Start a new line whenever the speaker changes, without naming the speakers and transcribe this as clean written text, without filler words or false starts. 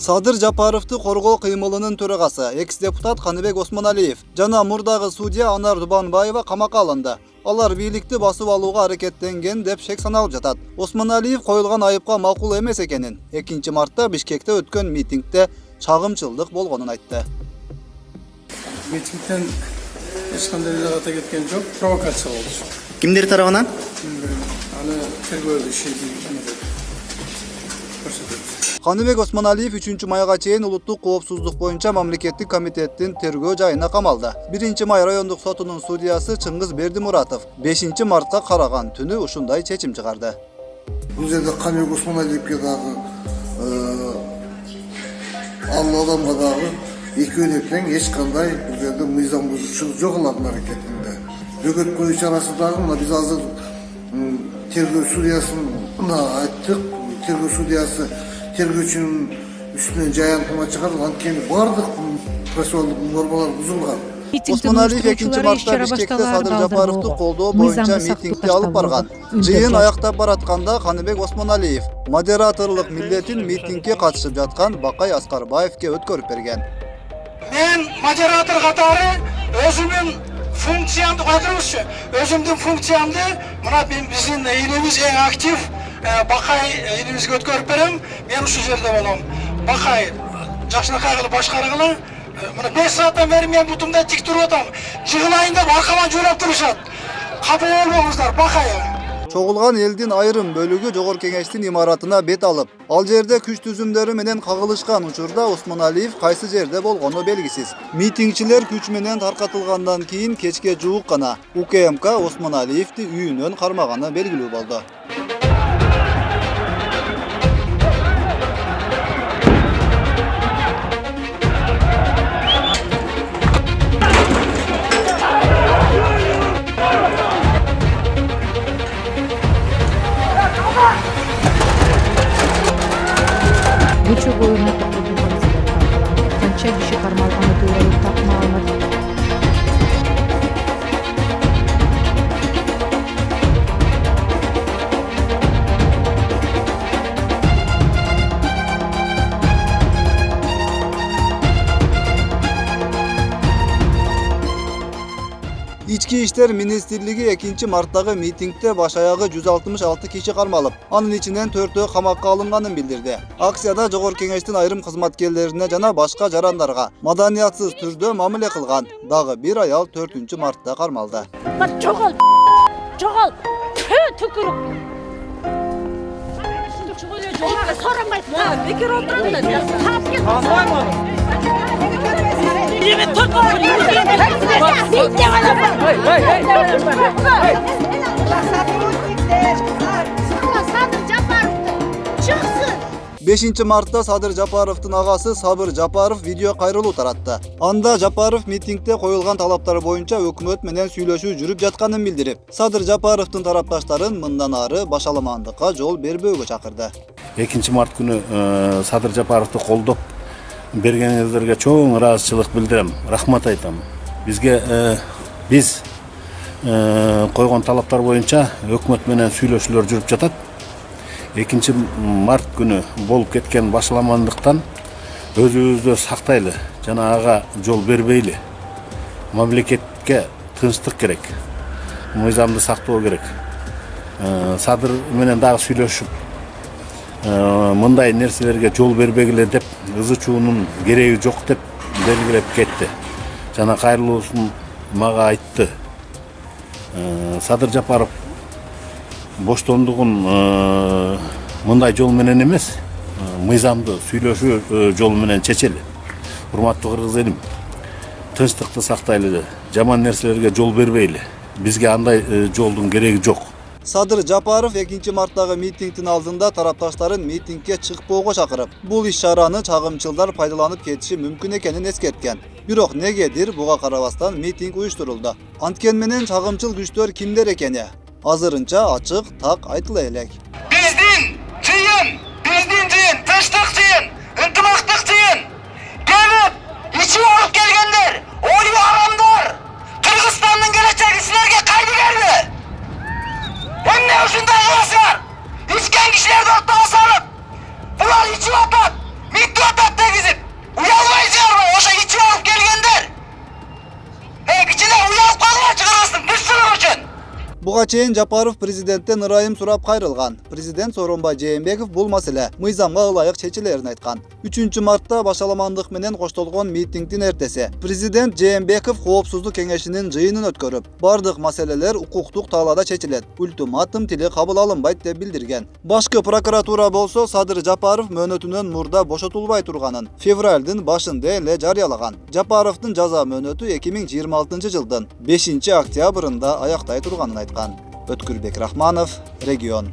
Sadır Japarov'tu korgоо кыймылынын төрагасы, экс-депутат Каныбек Осмоналиев жана мурдагы судья Анар Дубанбаева камакка алынды. Алар бийликти басып алууга аракеттенген деп шек саналып жатат. Осмоналиев коюлган айыпка макул эмес экенин, 2-мартта Бишкекте өткөн митингде чагымчылдык болгонун айтты.
Митингден эч кандай жарата кеткен жок, провокация болду.
Кимдер тарабынан?
Аны тергөө иши
Каныбек Осмоналиев 3-майга чейин улуттук коопсуздук боюнча мамлекеттик комитеттин тергөө жайына камалды. 1-май райондук сотунун судьясы Чыңгыз Бердимуратов 5-мартка караган түнү ушундай чечим чыгарды.
Бул жерде Каныбек Осмоналиевке дагы ал адамга дагы экөөнө тең эч кандай бул жерде мыйзам бузуучулук жок алардын аракетинде. Бөгөткөн чарасы дагы мына биз азыр тергөө судьясына айттык. Тергөө судьясы тергөөчүнүн үстүнөн жаянтыма чыгарып, анткени бардык процессуалдык нормалар бузулган.
Осмоналиев 2-мартта Бишкекте Садыр Жапаровду колдоо боюнча митингди алып барган. Жыйын аяктап баратканда Каныбек Осмоналиев модераторлук милдетин митингге катышып жаткан Бакай Аскарбаевке өткөрүп берген.
Мен модератор катары өзүмдүн функциямды кайтырмызчы. Өзүмдүн функциямды мына биздин элибиз эң актив Бакай элибизге өткөрүп берем. Мен ушул жерде болом. Бакай жакшынакай кылып башкаргыла. Мына 5 сааттан бери мен бутумда тик туруп атам. Жыгылайын деп аркаман жоолап турушат. Капа болбоңуздар, Бакай.
Чогулган элдин айрым бөлүгү Жогорку Кеңештин имаратына бет алып, ал жерде күч түзүмдөрү менен кагылышкан учурда Осмоналиев кайсы жерде болгону белгисиз. Митингчилер күч менен таркатылгандан кийин кечке жуук гана УКМК Осмоналиевди үйүнөн кармаганы белгилүү болду.
Көчө боюна канча киши кармалганы тууралуу так маалымат.
Ички иштер министрлиги 2-марттагы митингде баш аягы 166 киши кармалып, анын ичинен 4-өө камакка алынганын билдирди. Акцияда Жогорку Кеңештин айрым кызматкерлерине жана башка жарандарга маданиятсыз түрдө мамиле кылган. Дагы бир аял 4-мартта кармалды.
Чогол! Чогол! Түкүрүк! Сорамайсың. Бекер отырыңдар.
Мартта Садыр Жапаровдун агасы Сабыр Жапаров видео кайрылуу таратты. Анда Жапаров митингде коюлган талаптар боюнча өкмөт менен сүйлөшүү жүрүп жатканын билдирип, Садыр Жапаровдун тарапташтарын мындан ары башаламандыкка жол бербөөгө чакырды.
2-март күнү Садыр Жапаровду колдоп бергениңиздерге чоң ыраазычылык билдирем. Рахмат айтам. Биз койгон талаптар боюнча өкмөт менен сүйлөшүүлөр жүрүп жатат. 2-март күнү болуп кеткен башаламандыктан өзүбүздү сактайлы жана ага жол бербейли. Мамлекетке тынчтык керек. Мыйзамды сактоо керек. Садыр менен дагы сүйлөшүп мындай нерселерге жол бербегиле деп ызы чуунун кереги жок деп белгилеп кетти. Жана кайрылуусун мага айтты. Садыр Жапаров боштондугун мындай жол менен эмес, мыйзамды сүйлөшүү жол менен чечели. Урматтуу кыргыз элим, тынчтыкты сактайлы, жаман нерселерге жол бербейли. Бизге андай жолдун кереги жок.
Садыр Жапаров 2-марттагы митингдин алдында тарапташтарын митингге чыкпоого чакырып, бул иш-чараны чагымчылдар пайдаланып кетиши мүмкүн экенин эскерткен. Бирок негедир буга карабастан митинг уюштурулду. Анткен менен чагымчыл күчтөр кимдер экени азырынча ачык так айтыла элек.
Биздин жыйын, тынчтык жыйын, ынтымактык жыйын. Келип, ичи ооруп келгендер, ою арамдар. Кыргызстандын келечеги силерге кайды келди? Эмне ушундай кыласыңар? Ичкен кишилерди ортого салып, булар ичип атат, митип атат
Буга чейин Жапаров президенттен ырайым сурап кайрылган. Президент Сооронбай Жээнбеков бул маселе мыйзамга ылайык чечилерин айткан. 3 мартта башаламандык менен коштолгон митингдин эртеси президент Жээнбеков коопсуздук кеңешинин жыйынын өткөрүп, бардык маселелер укуктук таалада чечилет, ультиматум тили кабыл алынбайт деп билдирген. Башкы прокуратура болсо Садыр Жапаров мөөнөтүнөн мурда бошотулбай турганын февралдын башында эле жарыялаган. Жапаровдун жаза мөөнөтү 2026 жылдын 5 октябрында аяктай турганын айткан. Өткүрбек Рахманов, Регион.